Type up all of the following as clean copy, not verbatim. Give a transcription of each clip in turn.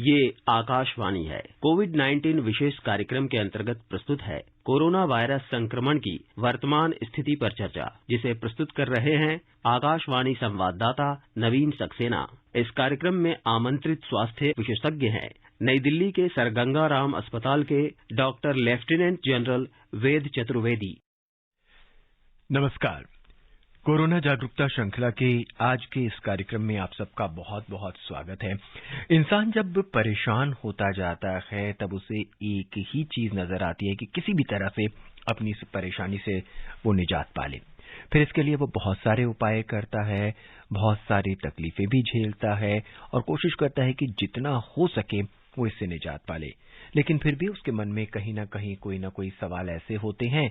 ये आकाशवाणी है। कोविड-19 विशेष कार्यक्रम के अंतर्गत प्रस्तुत है कोरोना वायरस संक्रमण की वर्तमान स्थिति पर चर्चा, जिसे प्रस्तुत कर रहे हैं आकाशवाणी संवाददाता नवीन सक्सेना। इस कार्यक्रम में आमंत्रित स्वास्थ्य विशेषज्ञ हैं नई दिल्ली के सर गंगा राम अस्पताल के doctor lieutenant general Ved Chaturvedi. नमस्कार। कोरोना जागरूकता श्रृंखला के आज के इस कार्यक्रम में आप सबका बहुत बहुत स्वागत है। इंसान जब परेशान होता जाता है तब उसे एक ही चीज नजर आती है कि किसी भी तरह से अपनी इस परेशानी से वो निजात पा ले। फिर इसके लिए वो बहुत सारे उपाय करता है, बहुत सारी तकलीफें भी झेलता है और कोशिश करता है कि जितना हो सके वो इससे निजात पा ले। लेकिन फिर भी उसके मन में कहीं ना कहीं कोई ना कोई सवाल ऐसे होते हैं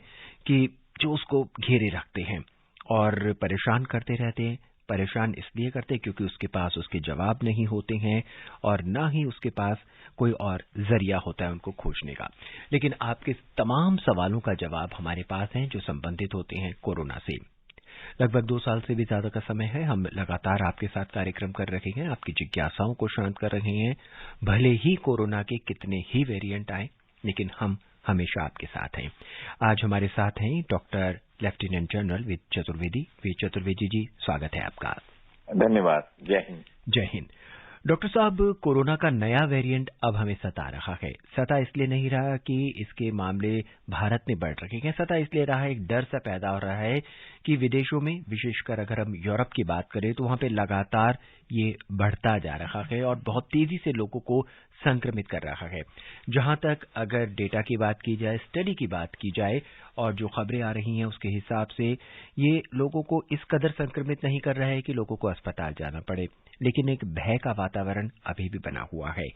कि जो उसको घेरे रखते हैं और परेशान करते रहते हैं। परेशान इसलिए करते हैं क्योंकि उसके पास उसके जवाब नहीं होते हैं और ना ही उसके पास कोई और जरिया होता है उनको खोजने का। लेकिन आपके तमाम सवालों का जवाब हमारे पास हैं जो संबंधित होते हैं कोरोना से। लगभग 2 साल से भी ज्यादा का समय है हम लगातार आपके साथ कार्यक्रम कर रहे हैं, आपकी जिज्ञासाओं को शांत कर रहे हैं। भले ही कोरोना के कितने ही वेरिएंट आए, लेकिन हम हमेशा आपके साथ हैं। आज हमारे साथ हैं doctor lieutenant general Ved Chaturvedi. Ved Chaturvedi ji, स्वागत है आपका। धन्यवाद। जय हिंद। जय हिंद। डॉक्टर साहब, कोरोना का नया वेरिएंट अब हमें सता रहा है। सता इसलिए नहीं रहा कि इसके मामले भारत में बढ़ रहे हैं, सता इसलिए रहा है, एक डर सा पैदा हो रहा है कि विदेशों में, विशेषकर अगर हम यूरोप की बात करें तो वहां पे लगातार ये बढ़ता जा रहा है और बहुत तेजी से लोगों को संक्रमित कर रहा है। जहां तक अगर डेटा की बात की जाए, स्टडी की बात की जाए और जो खबरें आ रही हैं उसके हिसाब से ये लोगों को इस कदर संक्रमित नहीं कर रहा है कि लोगों को अस्पताल जाना पड़े, लेकिन एक भय का वातावरण अभी भी बना हुआ है।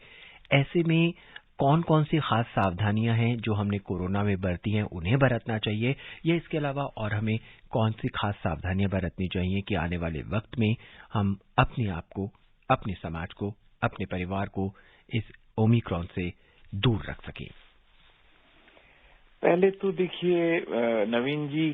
ऐसे में कौन कौन सी खास सावधानियां हैं जो हमने कोरोना में बरती हैं, उन्हें बरतना चाहिए, या इसके अलावा और हमें कौन सी खास सावधानियां बरतनी चाहिए कि आने वाले वक्त में हम अपने आप को, अपने समाज को, अपने परिवार को इस ओमिक्रॉन से दूर रख सकें? पहले तो देखिए नवीन जी,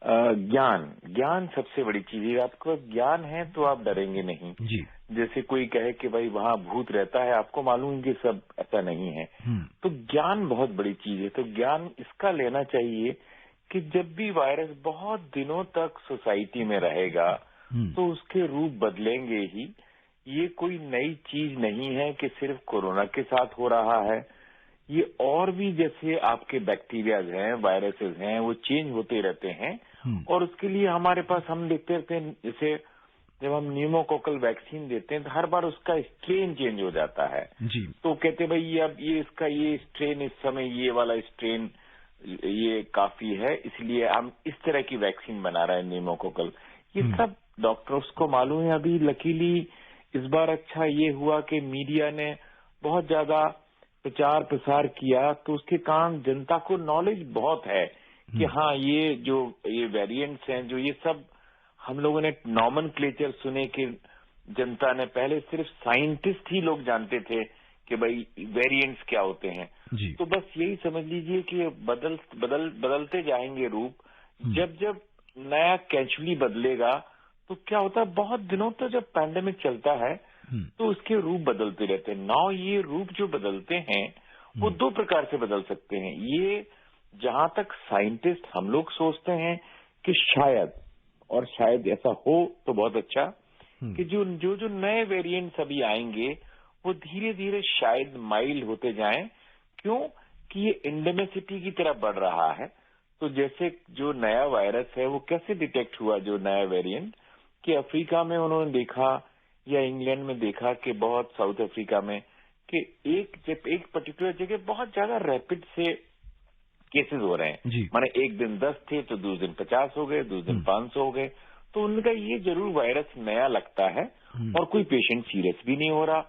ज्ञान सबसे बड़ी चीज है। आपको ज्ञान है तो आप डरेंगे नहीं जी। जैसे कोई कहे कि भाई वहां भूत रहता है, आपको मालूम है कि सब ऐसा नहीं है। तो ज्ञान बहुत बड़ी चीज है। तो ज्ञान इसका लेना चाहिए कि जब भी वायरस बहुत दिनों तक सोसाइटी में रहेगा तो उसके रूप बदलेंगे ही। ये कोई नई चीज नहीं है कि सिर्फ कोरोना के साथ हो रहा है। ये और भी जैसे आपके बैक्टीरियाज हैं, वायरसेस हैं, वो चेंज होते रहते हैं। और उसके लिए हमारे पास हम देखते रहते हैं, जैसे जब हम न्यूमोकोकल वैक्सीन देते हैं तो हर बार उसका स्ट्रेन चेंज हो जाता है जी। तो कहते हैं भाई अब ये इसका ये स्ट्रेन, इस समय ये वाला स्ट्रेन ये काफी है, इसलिए हम इस तरह की वैक्सीन बना रहे हैं न्यूमोकोकल। ये सब डॉक्टर्स को मालूम है। अभी लकीली इस बार अच्छा ये हुआ कि मीडिया ने बहुत ज्यादा प्रचार प्रसार किया, तो उसके कारण जनता को नॉलेज बहुत है कि हाँ ये वेरिएंट्स हैं, जो ये सब हम लोगों ने नॉमेनक्लेचर सुने कि जनता ने पहले सिर्फ साइंटिस्ट ही लोग जानते थे कि भाई वेरिएंट्स क्या होते हैं जी। तो बस यही समझ लीजिए कि बदलते जाएंगे रूप। जब जब नया कैजुअली बदलेगा तो क्या होता है, बहुत दिनों तक जब पैंडेमिक चलता है तो उसके रूप बदलते रहते हैं। नाउ ये रूप जो बदलते हैं वो 2 प्रकार से बदल सकते हैं। ये जहां तक साइंटिस्ट हम लोग सोचते हैं कि शायद ऐसा हो तो बहुत अच्छा कि जो नए वेरिएंट्स अभी आएंगे वो धीरे धीरे शायद माइल्ड होते जाएं। क्यों कि ये एंडेमिसिटी की तरफ बढ़ रहा है। तो जैसे जो नया वायरस है वो कैसे डिटेक्ट हुआ, जो नया वेरिएंट, कि अफ्रीका में उन्होंने देखा या इंग्लैंड में देखा कि बहुत, साउथ अफ्रीका में, कि एक पर्टिकुलर जगह बहुत ज्यादा रैपिड से केसेस हो रहे हैं। माने एक दिन 10 थे तो दूसरे दिन 50 हो गए, दूसरे दिन 500 हो गए। तो उनका ये जरूर वायरस नया लगता है और कोई पेशेंट सीरियस भी नहीं हो रहा,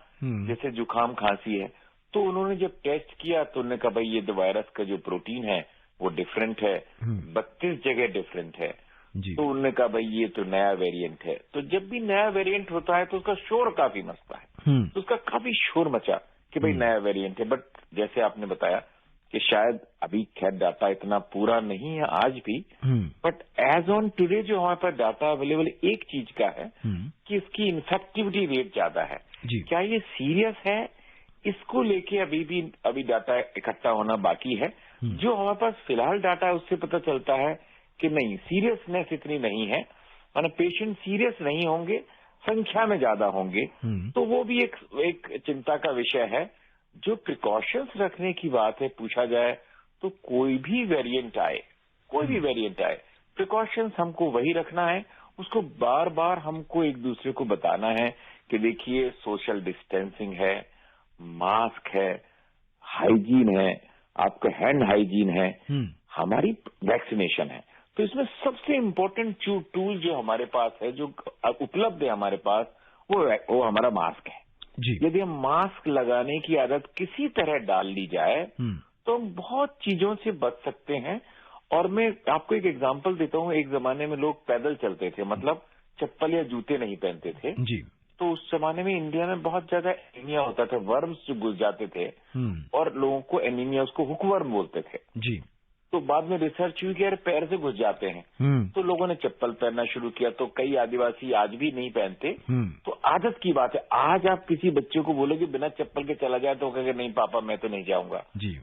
जैसे जुकाम खांसी है। तो उन्होंने जब टेस्ट किया तो उन्होंने कहा भाई ये वायरस का जो प्रोटीन है वो डिफरेंट है, 32 जगह डिफरेंट है। तो उन्होंने कहा भाई ये तो नया वेरिएंट है। तो जब भी नया वेरिएंट होता है तो उसका शोर काफी मचता है। तो उसका काफी शोर मचा कि भाई नया वेरिएंट है। बट जैसे आपने बताया कि शायद अभी खैर डाटा इतना पूरा नहीं है आज भी, बट एज ऑन टुडे जो हमारे पास डाटा अवेलेबल एक चीज का है कि इसकी इन्फेक्टिविटी रेट ज्यादा है। क्या ये सीरियस है इसको लेके अभी डाटा इकट्ठा होना बाकी है। जो हमारे पास फिलहाल डाटा है उससे पता चलता है कि नहीं, सीरियसनेस इतनी नहीं है, माना पेशेंट सीरियस नहीं होंगे, संख्या में ज्यादा होंगे, तो वो भी एक चिंता का विषय है। जो प्रिकॉशंस रखने की बात है, पूछा जाए तो कोई भी वेरिएंट आए, प्रिकॉशंस हमको वही रखना है। उसको बार बार हमको एक दूसरे को बताना है कि देखिए सोशल डिस्टेंसिंग है, मास्क है, हाइजीन है, आपका हैंड हाइजीन है, हमारी वैक्सीनेशन है। तो इसमें सबसे इम्पोर्टेंट टूल जो हमारे पास है, जो उपलब्ध है हमारे पास, वो हमारा मास्क है जी। यदि हम मास्क लगाने की आदत किसी तरह डाल ली जाए तो हम बहुत चीजों से बच सकते हैं। और मैं आपको एक एग्जांपल देता हूँ। एक जमाने में लोग पैदल चलते थे, मतलब चप्पल या जूते नहीं पहनते थे जी। तो उस जमाने में इंडिया में बहुत ज्यादा एनीमिया होता था, वर्म्स जो घुस जाते थे और लोगों को एनीमिया, उसको हुकवर्म बोलते थे जी। तो बाद में रिसर्च हुई कि यार पैर से घुस जाते हैं, तो लोगों ने चप्पल पहनना शुरू किया। तो कई आदिवासी आज भी नहीं पहनते। तो आदत की बात है। आज आप किसी बच्चे को बोलोगे बिना चप्पल के चला जाए तो कहेगा नहीं पापा मैं तो नहीं जाऊंगा जी।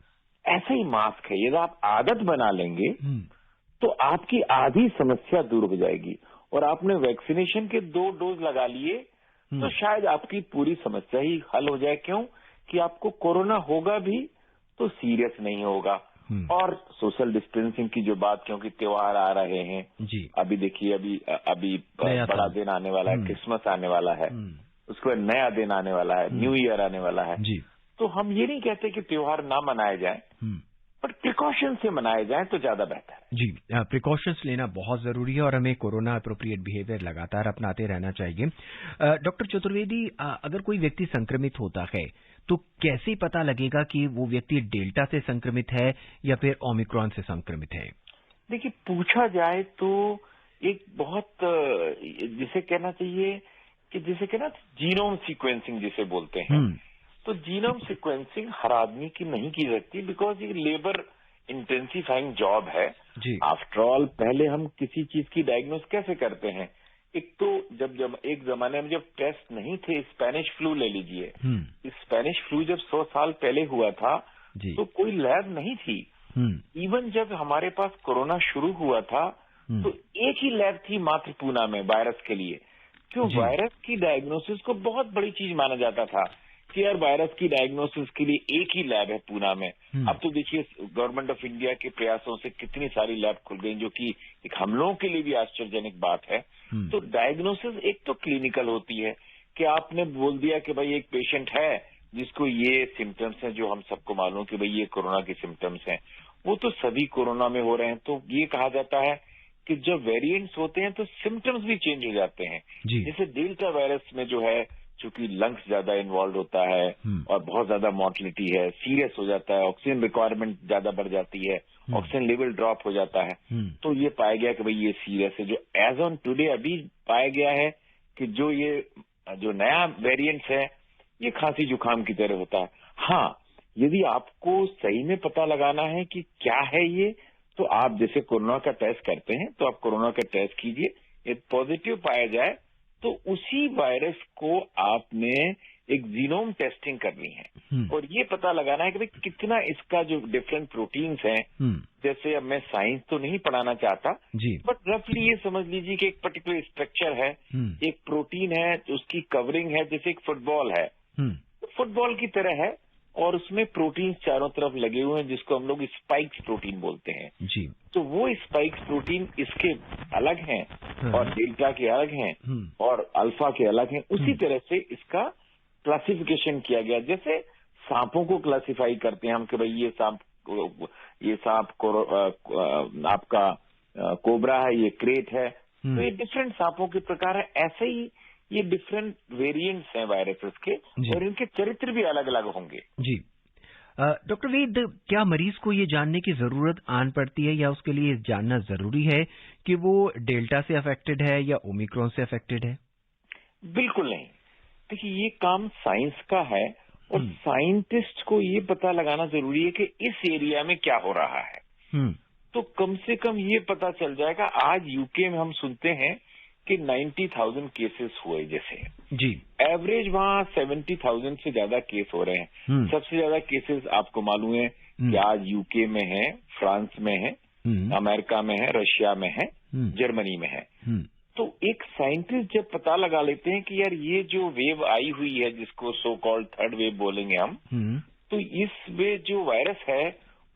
ऐसे ही मास्क है, यदि आप आदत बना लेंगे तो आपकी आधी समस्या दूर हो जाएगी। और आपने वैक्सीनेशन के 2 डोज लगा लिए तो शायद आपकी पूरी समस्या ही हल हो जाए। क्यों कि आपको कोरोना होगा भी तो सीरियस नहीं होगा। और सोशल डिस्टेंसिंग की जो बात, क्योंकि त्योहार आ रहे हैं जी। अभी देखिए अभी बड़ा दिन आने वाला है, क्रिसमस आने वाला है, उसके बाद नया दिन आने वाला है, न्यू ईयर आने वाला है जी। तो हम ये नहीं कहते कि त्योहार ना मनाए जाए, पर प्रिकॉशन से मनाए जाए तो ज्यादा बेहतर है जी। प्रिकॉशंस लेना बहुत जरूरी है और हमें कोरोना अप्रोप्रिएट बिहेवियर लगातार अपनाते रहना चाहिए। डॉक्टर चतुर्वेदी, अगर कोई व्यक्ति संक्रमित होता है तो कैसे पता लगेगा कि वो व्यक्ति डेल्टा से संक्रमित है या फिर ओमिक्रॉन से संक्रमित है? देखिए, पूछा जाए तो एक बहुत जिसे कहना चाहिए कि जिसे कहना जीनोम सीक्वेंसिंग जिसे बोलते हैं, तो जीनोम सीक्वेंसिंग हर आदमी की नहीं की जाती, बिकॉज ये लेबर इंटेंसिफाइंग जॉब है। आफ्टर ऑल पहले हम किसी चीज की डायग्नोस कैसे करते हैं? एक तो जब एक जमाने में जब टेस्ट नहीं थे, स्पेनिश फ्लू ले लीजिए, स्पेनिश फ्लू जब 100 साल पहले हुआ था तो कोई लैब नहीं थी। इवन जब हमारे पास कोरोना शुरू हुआ था तो एक ही लैब थी मात्र पूना में वायरस के लिए। क्यों? वायरस की डायग्नोसिस को बहुत बड़ी चीज माना जाता था कि यार वायरस की डायग्नोसिस के लिए एक ही लैब है पूना में। अब तो देखिए गवर्नमेंट ऑफ इंडिया के प्रयासों से कितनी सारी लैब खुल गई, जो कि एक हम लोगों के लिए भी आश्चर्यजनक बात है। तो डायग्नोसिस एक तो क्लिनिकल होती है कि आपने बोल दिया कि भाई एक पेशेंट है जिसको ये सिम्टम्स हैं, जो हम सबको मालूम कि भाई ये कोरोना के सिम्टम्स हैं, वो तो सभी कोरोना में हो रहे हैं। तो ये कहा जाता है कि जब वेरिएंट्स होते हैं तो सिम्टम्स भी चेंज हो जाते हैं। जैसे डेल्टा वायरस में जो है, चूंकि लंग्स ज्यादा इन्वॉल्व होता है और बहुत ज्यादा मॉर्टिलिटी है, सीरियस हो जाता है, ऑक्सीजन रिक्वायरमेंट ज्यादा बढ़ जाती है, ऑक्सीजन लेवल ड्रॉप हो जाता है, तो ये पाया गया कि भाई ये सीरियस है। जो एज ऑन टुडे अभी पाया गया है कि जो नया वेरिएंट्स है ये खांसी जुकाम की तरह होता है। हाँ, यदि आपको सही में पता लगाना है कि क्या है ये, तो आप जैसे कोरोना का टेस्ट करते हैं तो आप कोरोना का टेस्ट कीजिए, यदि पॉजिटिव पाया जाए तो उसी वायरस को आपने एक जीनोम टेस्टिंग करनी है और ये पता लगाना है कि भाई कितना इसका जो डिफरेंट प्रोटीन्स हैं। जैसे अब मैं साइंस तो नहीं पढ़ाना चाहता, बट रफली ये समझ लीजिए कि एक पर्टिकुलर स्ट्रक्चर है, एक प्रोटीन है, उसकी कवरिंग है, जैसे एक फुटबॉल है, तो फुटबॉल की तरह है और उसमें प्रोटीन चारों तरफ लगे हुए हैं जिसको हम लोग स्पाइक्स प्रोटीन बोलते हैं जी। तो वो स्पाइक्स प्रोटीन इसके अलग हैं और डेल्टा के अलग हैं और अल्फा के अलग हैं। उसी तरह से इसका क्लासिफिकेशन किया गया, जैसे सांपों को क्लासिफाई करते हैं हम कि भाई ये सांप आपका कोबरा है, ये क्रेट है, तो ये डिफरेंट सांपों के प्रकार है। ऐसे ही ये डिफरेंट वेरिएंट्स हैं वायरसेस के और इनके चरित्र भी अलग अलग होंगे जी। डॉक्टर वेद, क्या मरीज को ये जानने की जरूरत आन पड़ती है या उसके लिए जानना जरूरी है कि वो डेल्टा से अफेक्टेड है या ओमिक्रॉन से अफेक्टेड है? बिल्कुल नहीं। देखिए, ये काम साइंस का है और साइंटिस्ट को ये पता लगाना जरूरी है कि इस एरिया में क्या हो रहा है। तो कम से कम ये पता चल जाएगा। आज यूके में हम सुनते हैं कि 90,000 केसेस हुए जैसे जी। एवरेज वहाँ 70,000 से ज्यादा केस हो रहे हैं। सबसे ज्यादा केसेस आपको मालूम है कि आज यूके में है, फ्रांस में है, अमेरिका में है, रशिया में है, जर्मनी में है। तो एक साइंटिस्ट जब पता लगा लेते हैं कि यार ये जो वेव आई हुई है, जिसको सो कॉल्ड थर्ड वेव बोलेंगे हम, तो इस वे जो वायरस है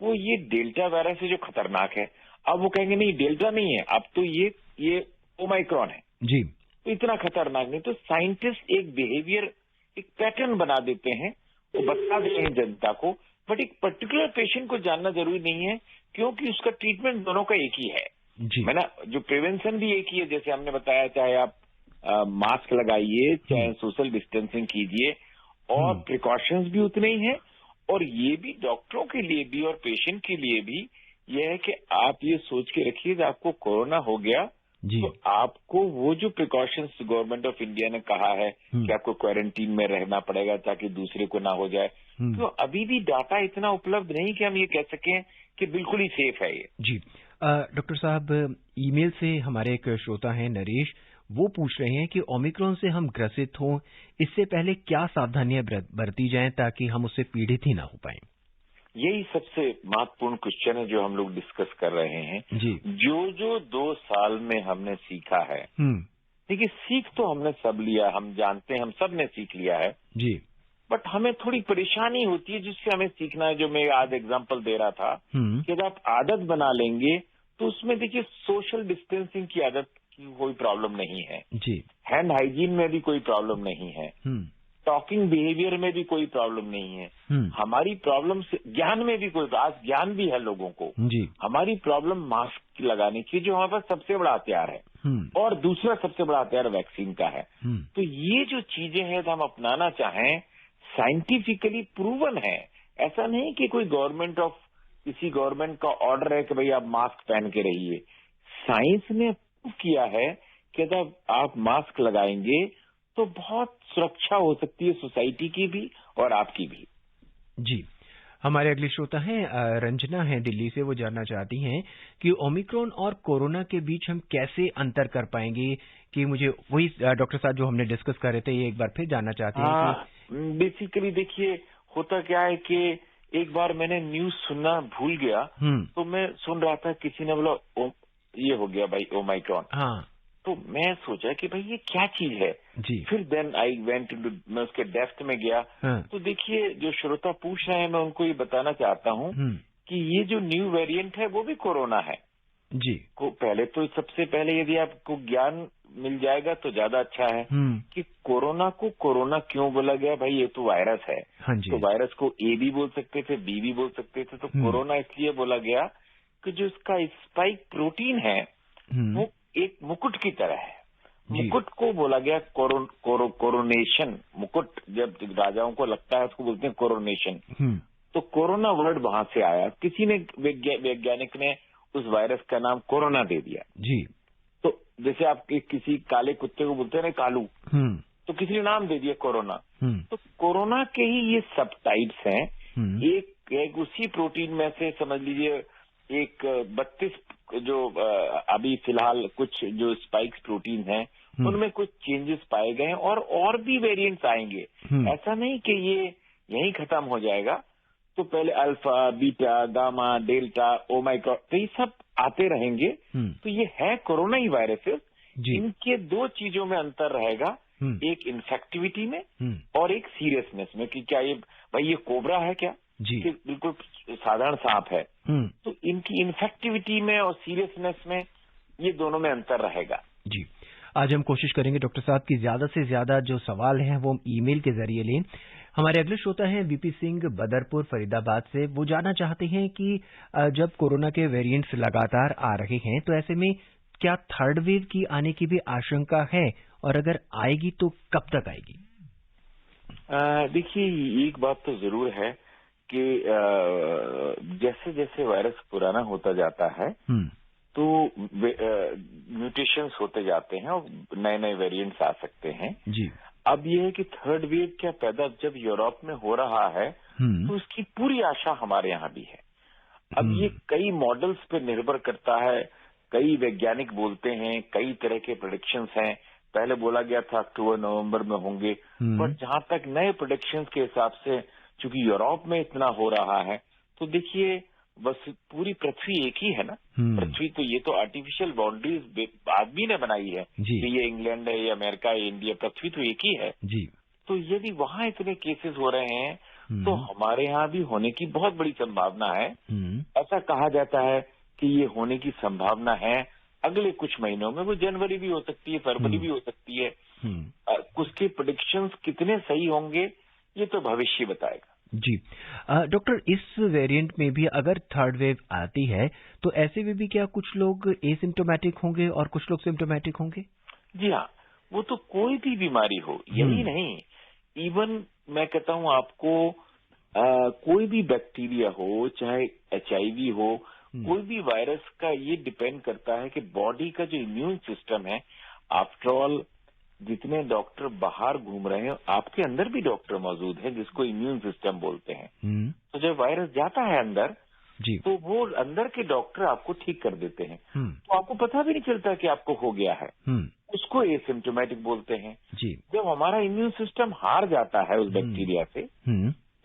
वो ये डेल्टा वायरस है जो खतरनाक है। अब वो कहेंगे नहीं डेल्टा नहीं है, अब तो ये ओमाइक्रॉन है जी, तो इतना खतरनाक नहीं। तो साइंटिस्ट एक बिहेवियर, एक पैटर्न बना देते हैं, वो बता देते हैं जनता को, बट एक पर्टिकुलर पेशेंट को जानना जरूरी नहीं है, क्योंकि उसका ट्रीटमेंट दोनों का एक ही है जी। मैंने जो प्रिवेंशन भी एक ही है, जैसे हमने बताया, चाहे आप मास्क लगाइए, चाहे सोशल डिस्टेंसिंग कीजिए, और प्रिकॉशंस भी उतने ही हैं। और ये भी डॉक्टरों के लिए भी और पेशेंट के लिए भी ये है कि आप ये सोच के रखिए कि आपको कोरोना हो गया जी। तो आपको वो जो प्रिकॉशंस गवर्नमेंट ऑफ इंडिया ने कहा है कि आपको क्वारंटीन में रहना पड़ेगा ताकि दूसरे को ना हो जाए, तो अभी भी डाटा इतना उपलब्ध नहीं कि हम ये कह सकें कि बिल्कुल ही सेफ है ये। जी डॉक्टर साहब, ईमेल से हमारे एक श्रोता हैं नरेश, वो पूछ रहे हैं कि ओमिक्रॉन से हम ग्रसित हों इससे पहले क्या सावधानियां बरती जाएं ताकि हम उससे पीड़ित ही ना हो पाएं। यही सबसे महत्वपूर्ण क्वेश्चन है जो हम लोग डिस्कस कर रहे हैं जी। जो 2 साल में हमने सीखा है, देखिए सीख तो हमने सब लिया, हम जानते हैं, हम सब ने सीख लिया है जी, बट हमें थोड़ी परेशानी होती है जिससे हमें सीखना है। जो मैं आज एग्जांपल दे रहा था कि जब आप आदत बना लेंगे तो उसमें देखिए सोशल डिस्टेंसिंग की आदत की कोई प्रॉब्लम नहीं है जी, हैंड हाइजीन में भी कोई प्रॉब्लम नहीं है, टॉकिंग बिहेवियर में भी कोई प्रॉब्लम नहीं है, हमारी प्रॉब्लम ज्ञान में भी कोई, आज ज्ञान भी है लोगों को जी। हमारी प्रॉब्लम मास्क लगाने की, जो हमारे पास सबसे बड़ा हथियार है, और दूसरा सबसे बड़ा हथियार वैक्सीन का है। तो ये जो चीजें हैं हम अपनाना चाहें, साइंटिफिकली प्रूवन है। ऐसा नहीं कि कोई किसी गवर्नमेंट का ऑर्डर है कि भाई आप मास्क पहन के रहिए। साइंस ने प्रूव किया है कि जब आप मास्क लगाएंगे तो बहुत सुरक्षा हो सकती है सोसाइटी की भी और आपकी भी। जी। हमारे अगले श्रोता हैं रंजना हैं दिल्ली से, वो जानना चाहती हैं कि ओमिक्रॉन और कोरोना के बीच हम कैसे अंतर कर पाएंगे, कि मुझे वही डॉक्टर साहब जो हमने डिस्कस कर रहे थे ये एक बार फिर जानना चाहते हैं कि बेसिकली देखिए होता क्या है कि एक बार मैंने न्यूज सुनना भूल गया, तो मैं सुन रहा था किसी ने बोला ये हो गया भाई ओमाइक्रॉन। हाँ। तो मैं सोचा कि भाई ये क्या चीज है जी। फिर देन आई वेंट इनटू, मैं उसके डेप्थ में गया। हाँ। तो देखिए जो श्रोता पूछ रहे हैं मैं उनको ये बताना चाहता हूँ कि ये जो न्यू वेरिएंट है वो भी कोरोना है जी। को पहले तो सबसे पहले यदि आपको ज्ञान मिल जाएगा तो ज्यादा अच्छा है कि कोरोना को कोरोना क्यों बोला गया। भाई ये तो वायरस है। हाँ जी। तो वायरस को ए भी बोल सकते थे, बी भी बोल सकते थे, तो कोरोना इसलिए बोला गया कि जो इसका स्पाइक प्रोटीन है वो एक मुकुट की तरह है। मुकुट को बोला गया कोरोनेशन। मुकुट जब राजाओं को लगता है उसको बोलते हैं कोरोनेशन। तो कोरोना वर्ड वहां से आया। किसी ने वैज्ञानिक ने उस वायरस का नाम कोरोना दे दिया जी। तो जैसे आप किसी काले कुत्ते को बोलते हैं ना कालू, तो किसी ने नाम दे दिया कोरोना। तो कोरोना के ही ये सब टाइप्स हैं। एक उसी प्रोटीन में से समझ लीजिए एक 32 जो अभी फिलहाल कुछ जो स्पाइक्स प्रोटीन हैं उनमें कुछ चेंजेस पाए गए हैं और भी वेरिएंट्स आएंगे। ऐसा नहीं कि ये यहीं खत्म हो जाएगा। तो पहले alpha, beta, gamma, delta, Omicron, तो ये सब आते रहेंगे। तो ये है कोरोना ही वायरसेस। इनके 2 चीजों में अंतर रहेगा, एक इन्फेक्टिविटी में और एक सीरियसनेस में कि क्या ये भाई ये कोबरा है क्या जी, कि बिल्कुल साधारण सांप है। तो इनकी इन्फेक्टिविटी में और सीरियसनेस में ये दोनों में अंतर रहेगा। जी। आज हम कोशिश करेंगे डॉक्टर साहब की ज्यादा से ज्यादा जो सवाल हैं वो ईमेल के जरिए लें। हमारे अगले श्रोता हैं वीपी सिंह बदरपुर फरीदाबाद से। वो जानना चाहते हैं कि जब कोरोना के वेरिएंट्स लगातार आ रहे हैं तो ऐसे में क्या थर्ड वेव की आने की भी आशंका है, और अगर आएगी तो कब तक आएगी? देखिए एक बात तो जरूर है कि जैसे जैसे वायरस पुराना होता जाता है तो म्यूटेशंस होते जाते हैं और नए नए वेरिएंट्स आ सकते हैं जी। अब ये है कि थर्ड वेव क्या पैदा जब यूरोप में हो रहा है तो उसकी पूरी आशा हमारे यहाँ भी है। अब ये कई मॉडल्स पे निर्भर करता है, कई वैज्ञानिक बोलते हैं, कई तरह के प्रेडिक्शंस हैं, पहले बोला गया था अक्टूबर नवंबर में होंगे, बट जहां तक नए प्रोडिक्शंस के हिसाब से चूंकि यूरोप में इतना हो रहा है, तो देखिए बस पूरी पृथ्वी एक ही है ना। पृथ्वी तो ये तो आर्टिफिशियल बाउंड्रीज आदमी ने बनाई है कि ये इंग्लैंड है, ये अमेरिका है, इंडिया, पृथ्वी तो एक ही है जी। तो यदि वहां इतने केसेस हो रहे हैं तो हमारे यहाँ भी होने की बहुत बड़ी संभावना है। ऐसा कहा जाता है कि ये होने की संभावना है अगले कुछ महीनों में, वो जनवरी भी हो सकती है, फरवरी भी हो सकती है। उसके प्रेडिक्शंस कितने सही होंगे ये तो भविष्य बताएगा। जी डॉक्टर, इस वेरिएंट में भी अगर थर्ड वेव आती है तो ऐसे में भी क्या कुछ लोग एसिम्टोमेटिक होंगे और कुछ लोग सिम्टोमेटिक होंगे? जी हाँ, वो तो कोई भी बीमारी हो, यही नहीं, इवन मैं कहता हूँ आपको कोई भी बैक्टीरिया हो, चाहे HIV हो, कोई भी वायरस का ये डिपेंड करता है कि बॉडी का जो इम्यून सिस्टम है, आफ्टर ऑल जितने डॉक्टर बाहर घूम रहे हैं, आपके अंदर भी डॉक्टर मौजूद है जिसको इम्यून सिस्टम बोलते हैं। तो जब वायरस जाता है अंदर जी, तो वो अंदर के डॉक्टर आपको ठीक कर देते हैं, तो आपको पता भी नहीं चलता कि आपको हो गया है। उसको एसिम्प्टोमेटिक बोलते हैं। जी। जब हमारा इम्यून सिस्टम हार जाता है उस बैक्टीरिया से,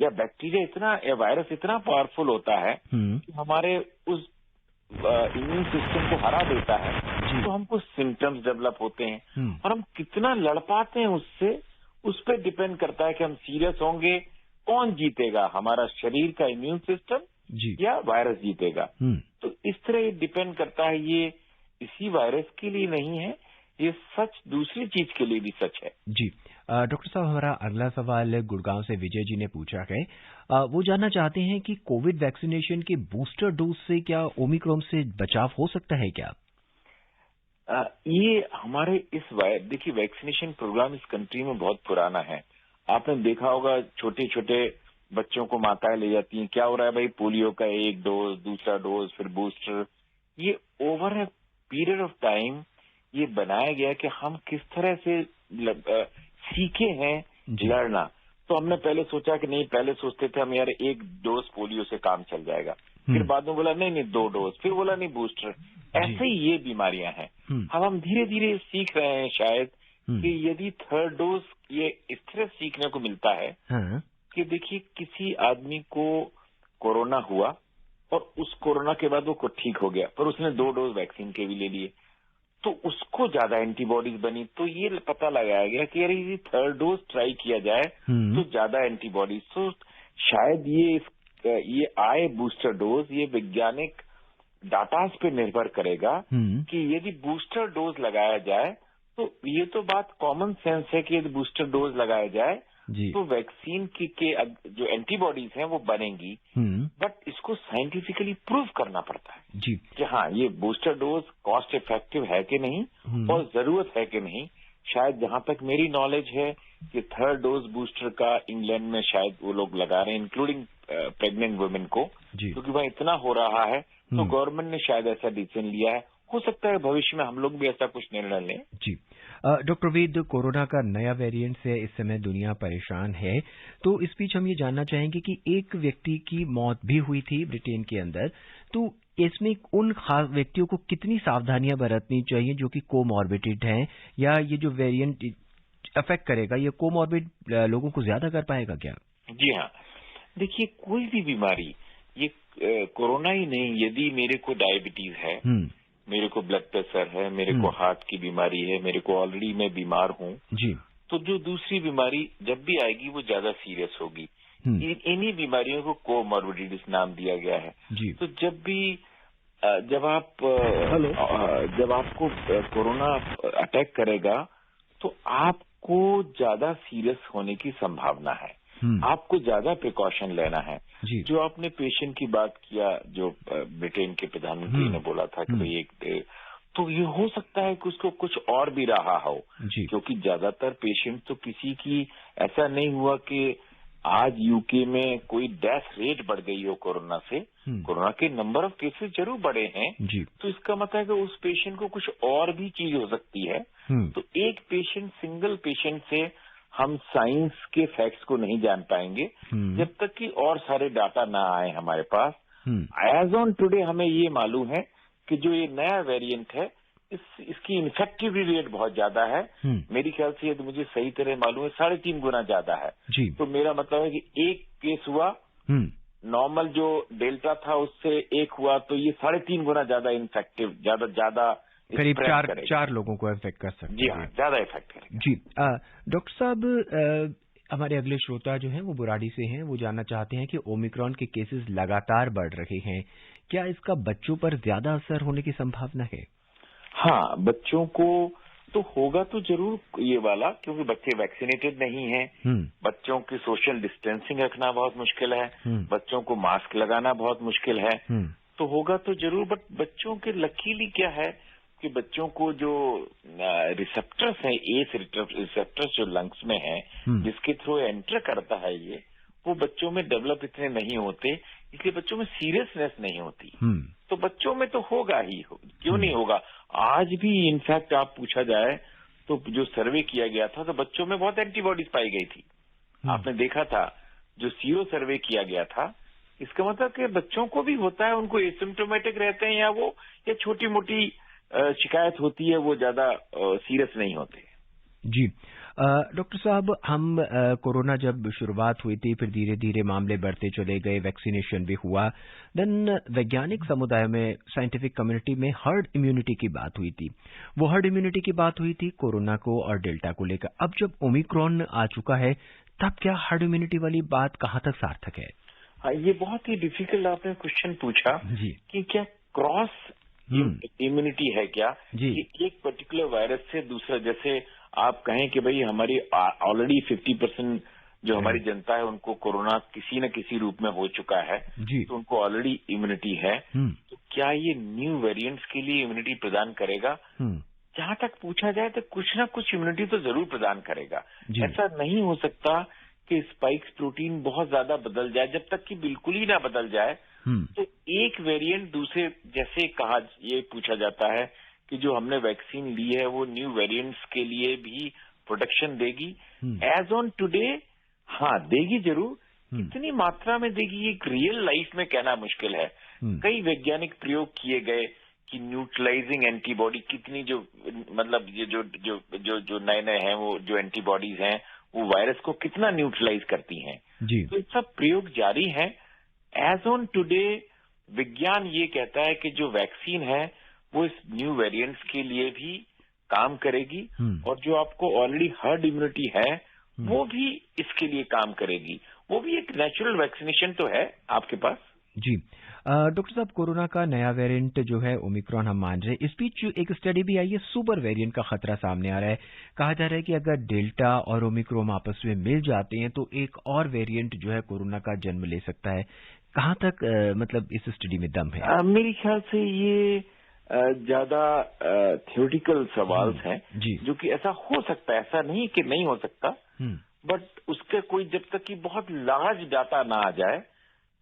या बैक्टीरिया इतना या वायरस इतना पावरफुल होता है कि हमारे उस इम्यून सिस्टम को हरा देता है, तो हमको सिम्टम्स डेवलप होते हैं और हम कितना लड़ पाते हैं उससे, उस पर डिपेंड करता है कि हम सीरियस होंगे। कौन जीतेगा, हमारा शरीर का इम्यून सिस्टम या वायरस जीतेगा? तो इस तरह ये डिपेंड करता है। ये इसी वायरस के लिए नहीं है, ये सच दूसरी चीज के लिए भी सच है। जी डॉक्टर साहब, हमारा अगला सवाल गुड़गांव से विजय जी ने पूछा है। वो जानना चाहते हैं कि कोविड वैक्सीनेशन के बूस्टर डोज से क्या ओमिक्रॉन से बचाव हो सकता है क्या? ये हमारे देखिए वैक्सीनेशन प्रोग्राम इस कंट्री में बहुत पुराना है। आपने देखा होगा छोटे छोटे बच्चों को माताएं ले जाती हैं, क्या हो रहा है भाई, पोलियो का एक डोज, दूसरा डोज, फिर बूस्टर। ये over a period of time ये बनाया गया कि हम किस तरह से सीखे हैं लड़ना। तो हमने पहले सोचा कि नहीं, पहले सोचते थे हम यार एक डोज पोलियो से काम चल जाएगा, फिर बाद में बोला नहीं 2 डोज, फिर बोला नहीं बूस्टर। ऐसे ही ये बीमारियां हैं। हम धीरे धीरे सीख रहे हैं शायद कि यदि थर्ड डोज, ये इस तरह सीखने को मिलता है कि देखिए किसी आदमी को कोरोना हुआ और उस कोरोना के बाद वो ठीक हो गया, पर उसने 2 डोज वैक्सीन के भी ले लिए, तो उसको ज्यादा एंटीबॉडीज बनी। तो ये पता लगाया गया कि यार यदि थर्ड डोज ट्राई किया जाए तो ज्यादा एंटीबॉडीज। तो शायद ये आए बूस्टर डोज, ये वैज्ञानिक डाटास पे निर्भर करेगा कि यदि बूस्टर डोज लगाया जाए, तो ये तो बात कॉमन सेंस है कि यदि बूस्टर डोज लगाया जाए तो वैक्सीन के जो एंटीबॉडीज हैं वो बनेंगी। बट इसको साइंटिफिकली प्रूव करना पड़ता है जी कि हाँ ये बूस्टर डोज कॉस्ट इफेक्टिव है कि नहीं और जरूरत है कि नहीं। शायद जहां तक मेरी नॉलेज है कि थर्ड डोज बूस्टर का इंग्लैंड में शायद वो लोग लगा रहे हैं, इंक्लूडिंग प्रेग्नेंट वुमेन को, क्योंकि वहाँ इतना हो रहा है तो गवर्नमेंट ने शायद ऐसा डिसीजन लिया है। हो सकता है भविष्य में हम लोग भी ऐसा कुछ निर्णय लें। जी डॉक्टर वेद, कोरोना का नया वेरिएंट से इस समय दुनिया परेशान है, तो इस बीच हम ये जानना चाहेंगे कि एक व्यक्ति की मौत भी हुई थी ब्रिटेन के अंदर, तो इसमें उन खास व्यक्तियों को कितनी सावधानियां बरतनी चाहिए जो कि कोमॉर्बिडिड हैं, या ये जो वेरिएंट अफेक्ट करेगा ये कोमॉर्बिड लोगों को ज्यादा कर पाएगा क्या? जी हाँ, देखिए कोई भी बीमारी, ये कोरोना ही नहीं, यदि मेरे को डायबिटीज है, मेरे को ब्लड प्रेशर है, मेरे को हार्ट की बीमारी है, मेरे को ऑलरेडी मैं बीमार हूँ जी, तो जो दूसरी बीमारी जब भी आएगी वो ज्यादा सीरियस होगी। इन्हीं बीमारियों को कोमॉर्बिडिटीज नाम दिया गया है जी। तो जब आपको कोरोना अटैक करेगा तो आपको ज्यादा सीरियस होने की संभावना है, आपको ज्यादा प्रिकॉशन लेना है। जो आपने पेशेंट की बात किया, जो ब्रिटेन के प्रधानमंत्री ने बोला था कि भाई तो ये हो सकता है कि उसको कुछ और भी रहा हो, क्योंकि ज्यादातर पेशेंट तो किसी की ऐसा नहीं हुआ कि आज यूके में कोई डेथ रेट बढ़ गई हो कोरोना से। कोरोना के नंबर ऑफ केसेस जरूर बढ़े हैं, तो इसका मतलब है कि उस पेशेंट को कुछ और भी चीज हो सकती है। तो एक पेशेंट, सिंगल पेशेंट से हम साइंस के फैक्ट्स को नहीं जान पाएंगे जब तक कि और सारे डाटा ना आए हमारे पास। एज ऑन टुडे हमें ये मालूम है कि जो ये नया वेरिएंट है इसकी इन्फेक्टिविटी रेट बहुत ज्यादा है। मेरी ख्याल से ये तो मुझे सही तरह मालूम है 3.5 गुना ज्यादा है जी। तो मेरा मतलब है कि एक केस हुआ, नॉर्मल जो डेल्टा था उससे एक हुआ, तो ये 3.5 गुना ज्यादा इन्फेक्टिव, ज्यादा करीब चार लोगों को इफेक्ट कर सकते हैं। जी हाँ, ज्यादा इफेक्ट करेगा। जी। डॉक्टर साहब, हमारे अगले श्रोता जो हैं वो बुराड़ी से हैं, वो जानना चाहते हैं कि ओमिक्रॉन के केसेस लगातार बढ़ रहे हैं, क्या इसका बच्चों पर ज्यादा असर होने की संभावना है? हाँ, बच्चों को तो होगा तो जरूर ये वाला, क्योंकि बच्चे वैक्सीनेटेड नहीं हैं। बच्चों की सोशल डिस्टेंसिंग रखना बहुत मुश्किल है, बच्चों को मास्क लगाना बहुत मुश्किल है, तो होगा तो जरूर। बट बच्चों के लकीली क्या है कि बच्चों को जो रिसेप्टर्स हैं, एस रिसेप्टर्स जो लंग्स में हैं, जिसके थ्रू एंटर करता है ये, वो बच्चों में डेवलप इतने नहीं होते, इसलिए बच्चों में सीरियसनेस नहीं होती। तो बच्चों में तो होगा ही, क्यों नहीं होगा। आज भी इनफैक्ट आप पूछा जाए तो जो सर्वे किया गया था तो बच्चों में बहुत एंटीबॉडीज पाई गई थी। आपने देखा था जो सीरो सर्वे किया गया था, इसका मतलब कि बच्चों को भी होता है, उनको एसिम्प्टोमेटिक रहते हैं या छोटी मोटी शिकायत होती है, वो ज्यादा सीरियस नहीं होते। जी। डॉक्टर साहब, हम कोरोना जब शुरुआत हुई थी, फिर धीरे धीरे मामले बढ़ते चले गए, वैक्सीनेशन भी हुआ, देन वैज्ञानिक समुदाय में, साइंटिफिक कम्युनिटी में हर्ड इम्यूनिटी की बात हुई थी। वो हर्ड इम्यूनिटी की बात हुई थी कोरोना को और डेल्टा को लेकर। अब जब ओमिक्रॉन आ चुका है, तब क्या हर्ड इम्यूनिटी वाली बात कहाँ तक सार्थक है? हाँ, ये बहुत ही डिफिकल्ट आपने क्वेश्चन पूछा जी। कि क्या क्रॉस इम्यूनिटी है क्या, कि एक पर्टिकुलर वायरस से दूसरा, जैसे आप कहें कि भाई हमारी ऑलरेडी 50% जो हमारी जनता है उनको कोरोना किसी न किसी रूप में हो चुका है, तो उनको ऑलरेडी इम्यूनिटी है, तो क्या ये न्यू वेरिएंट्स के लिए इम्यूनिटी प्रदान करेगा? जहां तक पूछा जाए तो कुछ ना कुछ इम्यूनिटी तो जरूर प्रदान करेगा। ऐसा नहीं हो सकता कि स्पाइक्स प्रोटीन बहुत ज्यादा बदल जाए। जब तक कि बिल्कुल ही ना बदल जाए तो एक वेरिएंट दूसरे, जैसे कहा, ये पूछा जाता है कि जो हमने वैक्सीन ली है वो न्यू वेरिएंट्स के लिए भी प्रोटेक्शन देगी। एज ऑन टुडे हाँ, देगी जरूर। कितनी मात्रा में देगी एक रियल लाइफ में कहना मुश्किल है। कई वैज्ञानिक प्रयोग किए गए कि न्यूट्रलाइजिंग एंटीबॉडी कितनी, जो मतलब ये जो नए हैं वो जो एंटीबॉडीज हैं वो वायरस को कितना न्यूट्रलाइज करती हैं। तो ये सब प्रयोग जारी है। एज ऑन टुडे विज्ञान ये कहता है कि जो वैक्सीन है वो इस न्यू वेरिएंट्स के लिए भी काम करेगी, और जो आपको ऑलरेडी हर्ड इम्यूनिटी है वो भी इसके लिए काम करेगी। वो भी एक नेचुरल वैक्सीनेशन तो है आपके पास। जी। डॉक्टर साहब, कोरोना का नया वेरिएंट जो है ओमिक्रॉन हम मान रहे हैं, इस बीच एक स्टडी भी आई है, सुपर वेरिएंट का खतरा सामने आ रहा है। कहा जा रहा है कि अगर डेल्टा और ओमिक्रॉन आपस में मिल जाते हैं तो एक और वेरिएंट जो है कोरोना का जन्म ले सकता है। कहाँ तक मतलब इस स्टडी में दम है? मेरे ख्याल से ये ज्यादा थ्योरेटिकल सवाल हैं, जो कि ऐसा हो सकता है, ऐसा नहीं कि नहीं हो सकता, बट उसके कोई जब तक कि बहुत लार्ज डाटा ना आ जाए,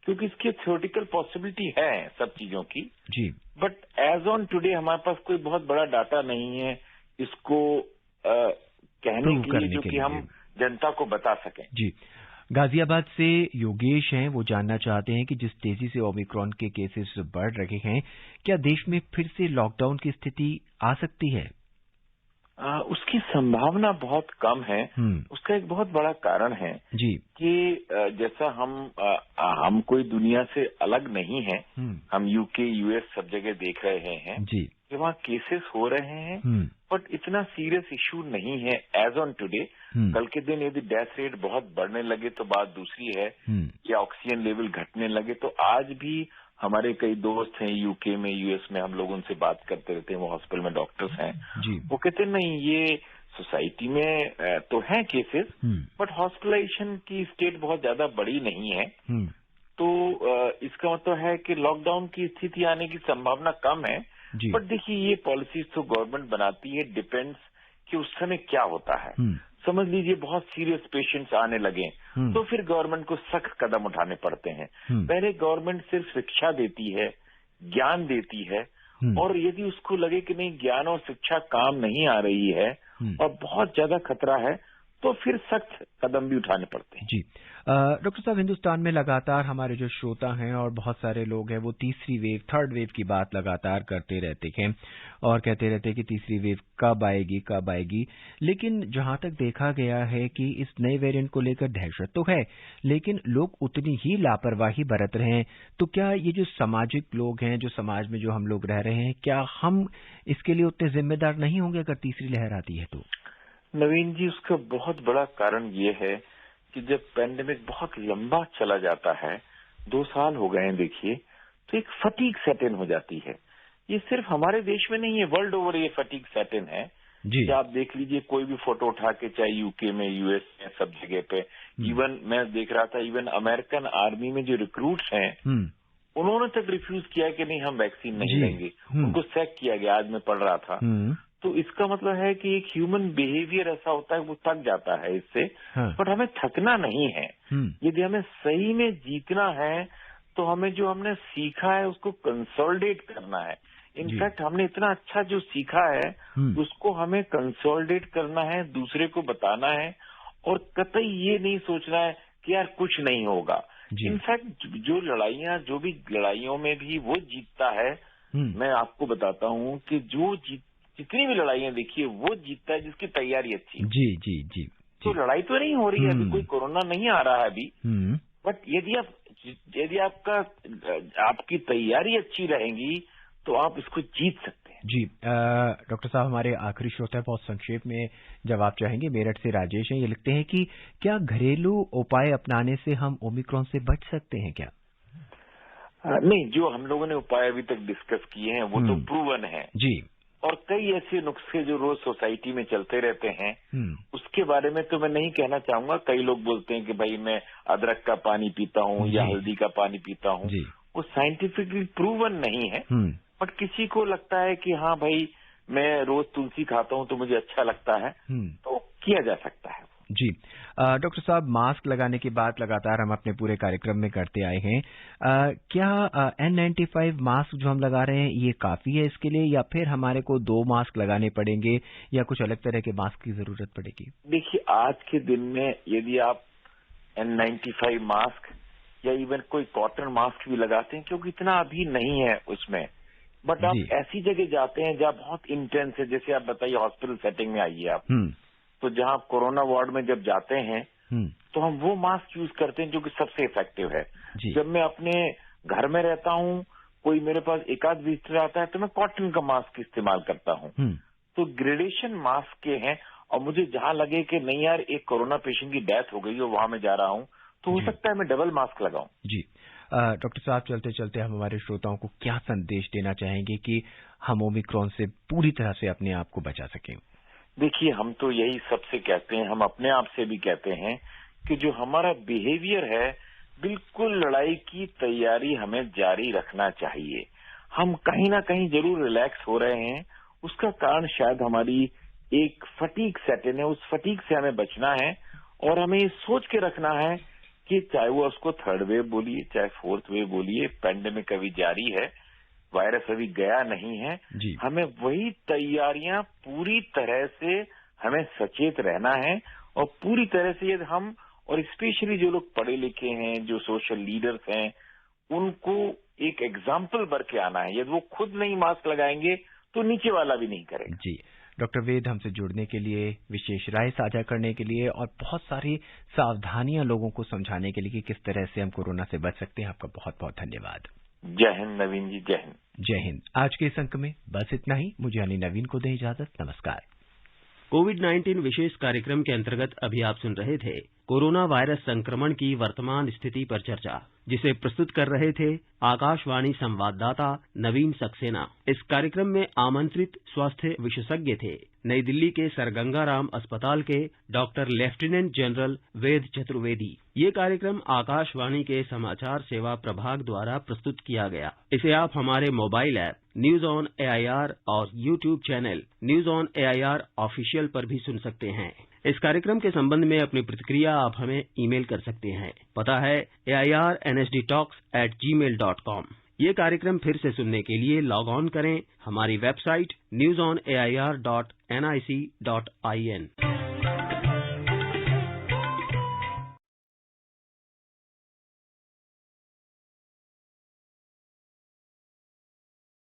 क्योंकि इसकी थ्योरेटिकल पॉसिबिलिटी है सब चीजों की जी, बट एज ऑन टुडे हमारे पास कोई बहुत बड़ा डाटा नहीं है इसको कहने के लिए, जो कि हम जनता को बता सकें। जी। गाजियाबाद से योगेश हैं, वो जानना चाहते हैं कि जिस तेजी से ओमिक्रॉन के केसेस बढ़ रहे हैं, क्या देश में फिर से लॉकडाउन की स्थिति आ सकती है? उसकी संभावना बहुत कम है। उसका एक बहुत बड़ा कारण है जी कि जैसा हम कोई दुनिया से अलग नहीं है, हम यूके यूएस सब जगह देख रहे हैं जी कि वहाँ केसेस हो रहे हैं, बट इतना सीरियस इशू नहीं है एज ऑन टुडे। कल के दिन यदि डेथ रेट बहुत बढ़ने लगे तो बात दूसरी है, या ऑक्सीजन लेवल घटने लगे तो आज भी हमारे कई दोस्त हैं यूके में, यूएस में, हम लोग उनसे बात करते रहते हैं, वो हॉस्पिटल में डॉक्टर्स हैं जी, वो कहते नहीं ये सोसाइटी में तो हैं केसेस, बट हॉस्पिटलाइजेशन की स्टेट बहुत ज्यादा बड़ी नहीं है, तो इसका मतलब है कि लॉकडाउन की स्थिति आने की संभावना कम है। बट देखिए ये पॉलिसीज तो गवर्नमेंट बनाती है, डिपेंड्स कि उस समय क्या होता है। समझ लीजिए बहुत सीरियस पेशेंट्स आने लगे तो फिर गवर्नमेंट को सख्त कदम उठाने पड़ते हैं। पहले गवर्नमेंट सिर्फ शिक्षा देती है, ज्ञान देती है, और यदि उसको लगे कि नहीं ज्ञान और शिक्षा काम नहीं आ रही है और बहुत ज्यादा खतरा है, तो फिर सख्त कदम भी उठाने पड़ते हैं। जी डॉक्टर साहब, हिंदुस्तान में लगातार हमारे जो श्रोता हैं और बहुत सारे लोग हैं वो तीसरी वेव, थर्ड वेव की बात लगातार करते रहते हैं और कहते रहते हैं कि तीसरी वेव कब आएगी। लेकिन जहां तक देखा गया है कि इस नए वेरिएंट को लेकर दहशत तो है, लेकिन लोग उतनी ही लापरवाही बरत रहे हैं। तो क्या ये जो सामाजिक लोग हैं, जो समाज में जो हम लोग रह रहे हैं, क्या हम इसके लिए उतने जिम्मेदार नहीं होंगे अगर तीसरी लहर आती है तो? नवीन जी, उसका बहुत बड़ा कारण ये है कि जब पैंडेमिक बहुत लंबा चला जाता है, 2 साल हो गए हैं देखिए, तो एक फटीग सेट इन हो जाती है। ये सिर्फ हमारे देश में नहीं है, वर्ल्ड ओवर ये फटीग सेट इन है। जी आप देख लीजिए, कोई भी फोटो उठा के, चाहे यूके में, यूएस में, सब जगह पे, इवन मैं देख रहा था, इवन अमेरिकन आर्मी में जो रिक्रूट्स हैं, उन्होंने तक रिफ्यूज किया कि नहीं, हम वैक्सीन नहीं लेंगे। उनको सैक किया गया, आज मैं पढ़ रहा था। तो इसका मतलब है कि एक ह्यूमन बिहेवियर ऐसा होता है, वो थक जाता है इससे। बट हमें थकना नहीं है। यदि हमें सही में जीतना है तो हमें जो हमने सीखा है उसको कंसोलिडेट करना है। इनफैक्ट हमने इतना अच्छा जो सीखा है उसको हमें कंसोलिडेट करना है, दूसरे को बताना है, और कतई ये नहीं सोचना है कि यार कुछ नहीं होगा। इनफैक्ट जो भी लड़ाइयों में भी वो जीतता है। मैं आपको बताता हूँ कि जितनी भी लड़ाइयां देखिए, वो जीतता है जिसकी तैयारी अच्छी है। जी। तो लड़ाई तो नहीं हो रही है अभी, कोई कोरोना नहीं आ रहा है अभी, बट यदि आपकी तैयारी अच्छी रहेगी तो आप इसको जीत सकते हैं। जी डॉक्टर साहब, हमारे आखिरी श्रोता है, बहुत संक्षेप में जवाब चाहेंगे। मेरठ से राजेश हैं, ये लिखते हैं कि क्या घरेलू उपाय अपनाने से हम ओमिक्रॉन से बच सकते हैं क्या? नहीं, जो हम लोगों ने उपाय अभी तक डिस्कस किए हैं वो तो प्रूवन है जी, और कई ऐसे नुस्खे जो रोज सोसाइटी में चलते रहते हैं, उसके बारे में तो मैं नहीं कहना चाहूंगा। कई लोग बोलते हैं कि भाई मैं अदरक का पानी पीता हूँ या हल्दी का पानी पीता हूँ, वो साइंटिफिकली प्रूवन नहीं है। बट किसी को लगता है कि हाँ भाई मैं रोज तुलसी खाता हूँ तो मुझे अच्छा लगता है, तो किया जा सकता है। जी डॉक्टर साहब, मास्क लगाने की बात लगातार हम अपने पूरे कार्यक्रम में करते आए हैं। क्या N95 मास्क जो हम लगा रहे हैं ये काफी है इसके लिए, या फिर हमारे को 2 मास्क लगाने पड़ेंगे या कुछ अलग तरह के मास्क की जरूरत पड़ेगी? देखिए, आज के दिन में यदि आप N95 मास्क या इवन कोई कॉटन मास्क भी लगाते हैं, क्योंकि इतना अभी नहीं है उसमें, बट आप ऐसी जगह जाते हैं जहाँ बहुत इंटेंस है, जैसे आप बताइए हॉस्पिटल सेटिंग में आइए आप, तो जहाँ आप कोरोना वार्ड में जब जाते हैं तो हम वो मास्क यूज करते हैं जो कि सबसे इफेक्टिव है। जब मैं अपने घर में रहता हूँ, कोई मेरे पास एकाध विजिटर आता है तो मैं कॉटन का मास्क इस्तेमाल करता हूँ। तो ग्रेडेशन मास्क के हैं, और मुझे जहाँ लगे कि नहीं यार एक कोरोना पेशेंट की डेथ हो गई और वहां मैं जा रहा हूँ, तो हो सकता है मैं डबल मास्क लगाऊं। जी डॉक्टर साहब, चलते चलते हम हमारे श्रोताओं को क्या संदेश देना चाहेंगे कि हम ओमिक्रॉन से पूरी तरह से अपने आप को बचा सकें? देखिए, हम तो यही सबसे कहते हैं, हम अपने आप से भी कहते हैं कि जो हमारा बिहेवियर है, बिल्कुल लड़ाई की तैयारी हमें जारी रखना चाहिए। हम कहीं ना कहीं जरूर रिलैक्स हो रहे हैं, उसका कारण शायद हमारी एक फटीग सेट इन है, उस फटीग से हमें बचना है। और हमें ये सोच के रखना है कि चाहे वो उसको थर्ड वेव बोलिए, चाहे फोर्थ वेव बोलिए, पैंडेमिक अभी जारी है, वायरस अभी गया नहीं है। हमें वही तैयारियां पूरी तरह से हमें सचेत रहना है, और पूरी तरह से यदि हम, और स्पेशली जो लोग पढ़े लिखे हैं, जो सोशल लीडर्स हैं, उनको एक एग्जाम्पल बन के आना है। यदि वो खुद नहीं मास्क लगाएंगे तो नीचे वाला भी नहीं करेगा। जी डॉक्टर वेद, हमसे जुड़ने के लिए, विशेष राय साझा करने के लिए और बहुत सारी सावधानियां लोगों को समझाने के लिए कि किस तरह से हम कोरोना से बच सकते हैं, आपका बहुत बहुत धन्यवाद। जय हिंद नवीन जी, जय हिंद। जय हिंद। आज के इस अंक में बस इतना ही। मुझे यानी नवीन को दें इजाजत। नमस्कार। कोविड-19 विशेष कार्यक्रम के अंतर्गत अभी आप सुन रहे थे कोरोना वायरस संक्रमण की वर्तमान स्थिति पर चर्चा, जिसे प्रस्तुत कर रहे थे आकाशवाणी संवाददाता नवीन सक्सेना। इस कार्यक्रम में आमंत्रित स्वास्थ्य विशेषज्ञ थे नई दिल्ली के सर गंगा राम अस्पताल के doctor lieutenant general Ved Chaturvedi. ये कार्यक्रम आकाशवाणी के समाचार सेवा प्रभाग द्वारा प्रस्तुत किया गया। इसे आप हमारे mobile app news on AIR और YouTube channel news on AIR official पर भी सुन सकते हैं। इस कार्यक्रम के संबंध में अपनी प्रतिक्रिया आप हमें ईमेल कर सकते हैं। पता है airnsdtalks@gmail.com। ये कार्यक्रम फिर से सुनने के लिए लॉग ऑन करें हमारी वेबसाइट newsonair.nic.in।